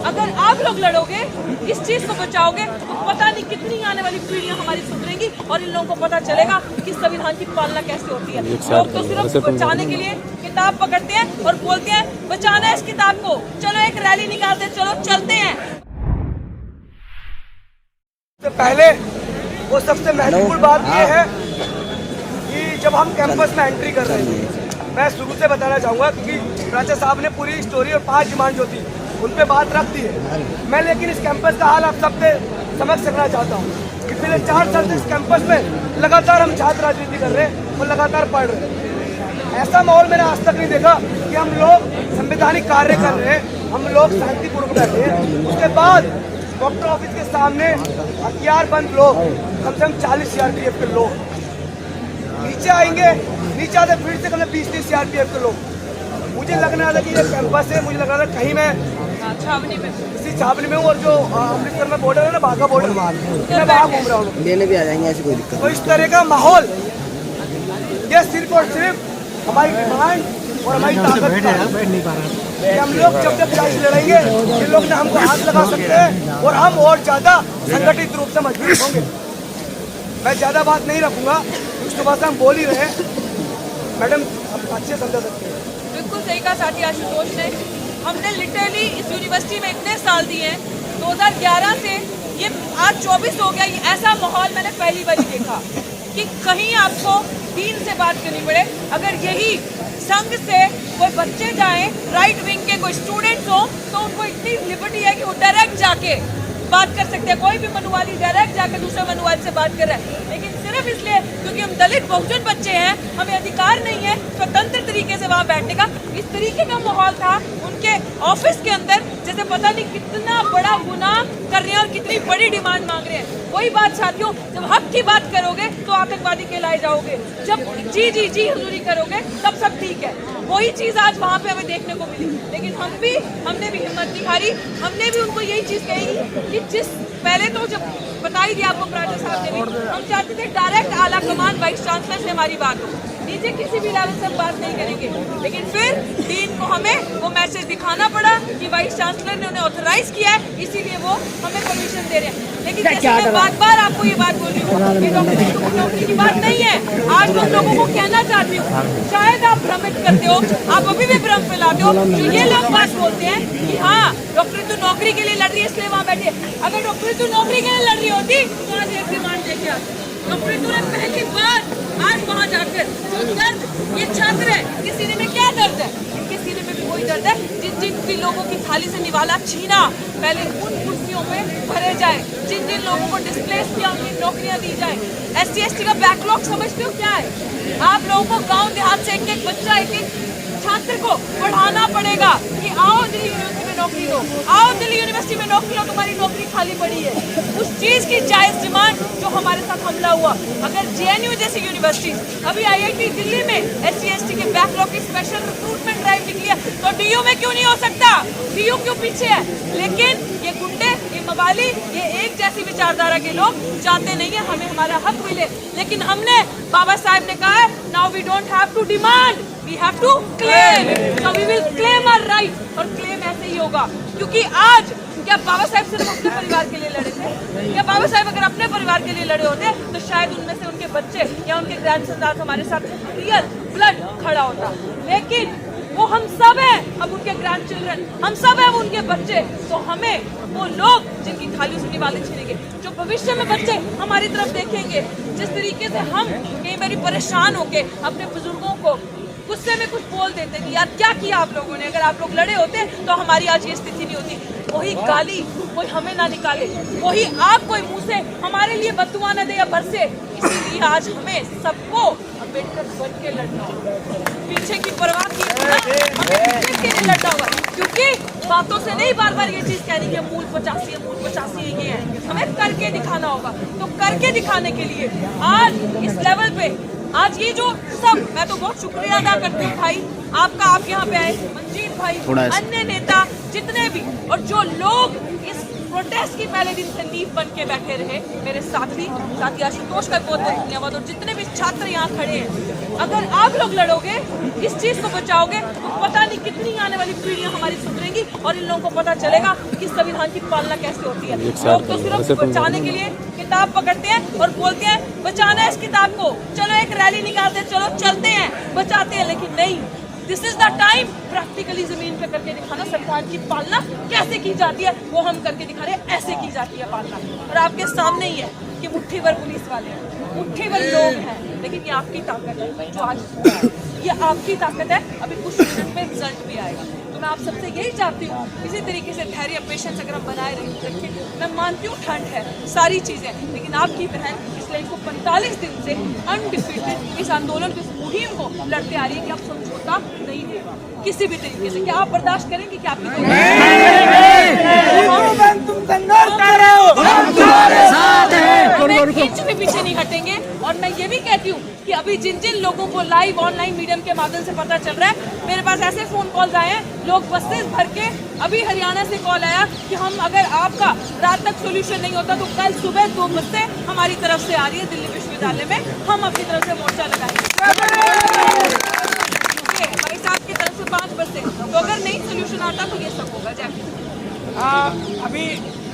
अगर आप लोग लड़ोगे, इस चीज को बचाओगे, तो पता नहीं कितनी आने वाली पीढ़ियां हमारी सुधरेंगी और इन लोगों को पता चलेगा कि संविधान की पालना कैसे होती है। लोग तो सिर्फ बचाने के लिए किताब पकड़ते हैं और बोलते हैं बचाना है इस किताब को, चलो एक रैली निकालते हैं, चलो चलते हैं। तो पहले वो सबसे महत्वपूर्ण बात ये है कि जब हम कैंपस में एंट्री कर रहे हैं, मैं शुरू से बताना चाहूँगा क्योंकि प्राचार्य साहब ने पूरी स्टोरी और 5 डिमांड जो थी उन पे बात रख दी है। मैं लेकिन इस कैंपस का हाल आप सबसे समझ सकना चाहता हूँ कि पिछले 4 साल से इस कैंपस में लगातार हम छात्र राजनीति कर रहे हैं और लगातार पढ़ रहे हैं। ऐसा माहौल मैंने आज तक नहीं देखा कि हम लोग संवैधानिक कार्य कर रहे हैं, हम लोग शांतिपूर्वक बैठे हैं, उसके बाद डॉक्टर ऑफिस के सामने हथियार बंद लोग, कम से कम 40 CRPF के लोग नीचे आएंगे, नीचे आते फिर से कम से 20-30 CRPF के लोग। मुझे लगने वाला कि ये कैंपस है, मुझे लग रहा था कहीं मैं छावनी में, इसी छावनी में हूँ और जो अमृतसर में बॉर्डर है ना, बाघा बॉर्डर, मैं वहाँ घूम रहा हूँ। लेने भी आ जाएंगे, ऐसी कोई दिक्कत। तो इस तरह का माहौल ये सिर्फ और सिर्फ हमारी डिमांड और हमारी ताकत कि हम लोग जब जब चाइल्ड लड़ेंगे ये लोग ना हमको हाथ लगा सकते हैं और हम और ज्यादा संगठित रूप से मजबूत होंगे। मैं ज्यादा बात नहीं रखूंगा, सुबह से हम बोल ही रहे हैं, मैडम हम अच्छे समझा सकते हैं। बिल्कुल सही कहा साथी आशुतोष ने। हमने लिटरली इस यूनिवर्सिटी में इतने साल दिए हैं, 2011 से ये आज 24 हो गया, ये ऐसा माहौल मैंने पहली बार देखा कि कहीं आपको दीन से बात करनी पड़े। अगर यही संघ से कोई बच्चे जाएं, राइट विंग के कोई स्टूडेंट्स हो, तो उनको इतनी लिबर्टी है कि वो डायरेक्ट जाके बात कर सकते हैं। कोई भी मनुवाली डायरेक्ट जाके दूसरे मनुवाली से बात कर रहा है, लेकिन सिर्फ इसलिए क्योंकि हम दलित बहुजन बच्चे हैं, हमें अधिकार नहीं है स्वतंत्र तरीके से वहाँ बैठने का। इस तरीके का माहौल था उनके ऑफिस के अंदर, जैसे पता नहीं कितना बड़ा गुनाह कर रहे हैं और कितनी बड़ी डिमांड मांग रहे हैं। वही बात साथियों, जब हक की बात करोगे तो आतंकवादी कहलाए जाओगे, जब जी जी जी हुजूरी करोगे तब सब ठीक है। वही चीज आज वहाँ पे हमें देखने को मिली, लेकिन हमने भी हिम्मत नहीं हारी। हमने भी उनको यही चीज कही कि जिस पहले तो जब बता ही दिया आपको प्राचार्य साहब ने भी, हम चाहते थे डायरेक्ट आला कमान वाइस चांसलर से हमारी बात हो, नीचे किसी भी लेवल से हम बात नहीं करेंगे। लेकिन फिर डीन को हमें वो मैसेज दिखाना पड़ा कि वाइस चांसलर ने उन्हें ऑथराइज किया है, इसीलिए वो हमें परमिशन दे रहे हैं। लेकिन जैसे मैं बार-बार आपको ये बात बोल रही हूँ कि डॉक्टर नौकरी की बात नहीं है। आज मैं लोगों को कहना चाहती हूँ, शायद आप भ्रमित करते हो, आप अभी भी भ्रम फैलाते हो। जो ये लोग बात बोलते हैं कि हाँ डॉक्टर तो नौकरी के लिए लड़ रही है इसलिए वहाँ बैठे, अगर डॉक्टर तो नौकरी के लिए लड़ रही होती तो आज एक डिमांड लेके आती। डॉक्टर तो ने पहली बार आज वहाँ जाकर जो दर्द ये छात्र है, इनके सीने में क्या दर्द है? इनके सीने में भी वही दर्द है जिन जिन भी लोगों की थाली से निवाला छीना, पहले उन कुर्सियों पे भरे जाए, जिन जिन लोगों को डिस्प्लेस किया उनकी नौकरियां दी जाए। SC/ST का बैकलॉग समझते हो क्या है? आप लोगों को गाँव देहात से एक एक बच्चा, एक एक छात्र को पढ़ाना पड़ेगा कि आओ दिल्ली यूनिवर्सिटी में नौकरी लो, आओ दिल्ली यूनिवर्सिटी में नौकरी लो, तुम्हारी नौकरी खाली पड़ी है। उस चीज की जायज डिमांड जो हमारे साथ हमला हुआ, अगर JNU जैसी यूनिवर्सिटी, अभी IIT दिल्ली में SC/ST के बैकलॉग की स्पेशल रिक्रूटमेंट ड्राइव निकली है, तो DU में क्यों नहीं हो सकता? DU क्यों पीछे है? लेकिन ये गुंडे, ये मवाली, ये एक जैसी विचारधारा के लोग चाहते नहीं है हमें हमारा हक मिले। लेकिन हमने, बाबा साहब ने कहा है, now we don't have to demand, we have to claim, so we will claim our right। और क्लेम ऐसे ही होगा, क्योंकि आज क्या बाबा साहब सिर्फ अपने परिवार के लिए लड़े थे? क्या बाबा साहब अगर अपने परिवार के लिए लड़े होते तो शायद उनमें से उनके बच्चे या उनके ग्रैंडसन आज हमारे साथ रियल ब्लड खड़ा होता। लेकिन वो हम सब हैं, अब उनके ग्रैंड चिल्ड्रन, हम सब हैं, वो उनके बच्चे। तो हमें वो लोग जिनकी थालियों से निवाले छीनेंगे, जो भविष्य में बच्चे हमारी तरफ देखेंगे, जिस तरीके से हम कई बार परेशान होके अपने बुजुर्गों को गुस्से में कुछ बोल देते कि यार क्या किया आप लोगों ने, अगर आप लोग लड़े होते तो हमारी आज ये स्थिति नहीं होती। वही गाली कोई हमें ना निकाले, वही आग कोई मुंह से हमारे लिए बददुआ न दे या बरसे। इसीलिए आज हमें सबको अम्बेडकर बन के लड़ना होगा, पीछे की परवाह किए बिना हमें देश के लिए लड़ना होगा। क्योंकि बातों से नहीं बार बार ये चीज कहनी कि मूल 85 है, मूल 85 ये है, हमें करके दिखाना होगा। तो करके दिखाने के लिए आज इस लेवल पे, आज ये जो सब, मैं तो बहुत शुक्रिया अदा करती हूँ भाई आपका, आप यहाँ पे आए, मंजीत भाई, अन्य नेता जितने भी, और जो लोग इस प्रोटेस्ट की पहले दिन से नींव बन के बैठे रहे मेरे साथी आशुतोष का बहुत बहुत धन्यवाद। और जितने भी छात्र यहाँ खड़े हैं, अगर आप लोग लड़ोगे, इस चीज को बचाओगे, तो पता नहीं कितनी आने वाली पीढ़ियां हमारी सुधरेंगी और इन लोगों को पता चलेगा कि संविधान की पालना कैसे होती है। लोग तो सिर्फ बचाने के लिए किताब पकड़ते हैं और बोलते हैं बचाना है इस किताब को, चलो एक रैली निकालते हैं, चलो चलते हैं, बचाते हैं। लेकिन नहीं, this is the time practically जमीन पे करके दिखाना संविधान की पालना कैसे की जाती है, वो हम करके दिखा रहे हैं, ऐसे की जाती है पालना। और आपके सामने ही है कि मुट्ठी भर पुलिस वाले हैं, मुट्ठी भर लोग हैं, लेकिन ये आपकी ताकत है जो आज हुआ है, ये आपकी ताकत है। अभी कुछ मिनट में रिजल्ट भी आएगा। तो मैं आप सबसे यही चाहती हूँ, इसी तरीके से धैर्य पेशेंस अगर हम बनाए रखें। मैं मानती हूँ ठंड है, सारी चीजें, लेकिन आपकी बहन इसलिए इनको 45 दिन से अनडिफीटेड इस आंदोलन की मुहिम को लड़ते आ रही है कि अब समझौता नहीं होगा किसी भी तरीके से। क्या आप बर्दाश्त करेंगे कि आपकी इंच भी पीछे नहीं हटेंगे। और मैं ये भी कहती हूँ कि अभी जिन जिन लोगों को लाइव ऑनलाइन मीडियम के माध्यम से पता चल रहा है, मेरे पास ऐसे फोन कॉल्स आए हैं, लोग बसेस भर के, अभी हरियाणा से कॉल आया कि हम अगर आपका रात तक सोल्यूशन नहीं होता तो कल सुबह 2 बजे हमारी तरफ से आ रही है दिल्ली विश्वविद्यालय में, हम अपनी तरफ से मोर्चा लगाएंगे। भाई साहब की तरफ से 5 बजे, तो अगर नहीं सोल्यूशन आता तो ये सब होगा। जय। अभी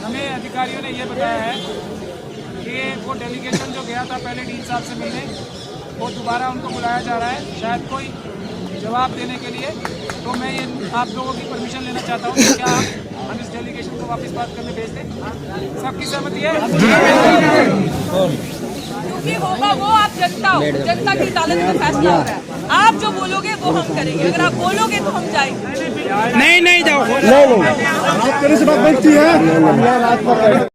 हमें अधिकारियों ने ये बताया है कि वो डेलीगेशन जो गया था पहले डीन साहब से मिलने, वो दोबारा उनको बुलाया जा रहा है, शायद कोई जवाब देने के लिए। तो मैं ये आप लोगों की परमिशन लेना चाहता हूँ कि क्या हम इस डेलीगेशन को वापस बात करने भेज दें? सबकी सहमति है? क्योंकि होगा वो आप जनता हो, जनता की अदालत में फैसला हो रहा है। आप जो बोलोगे वो हम करेंगे, अगर आप बोलोगे तो हम जाएंगे। नहीं जाओ, नहीं तेरे से बात बनती है।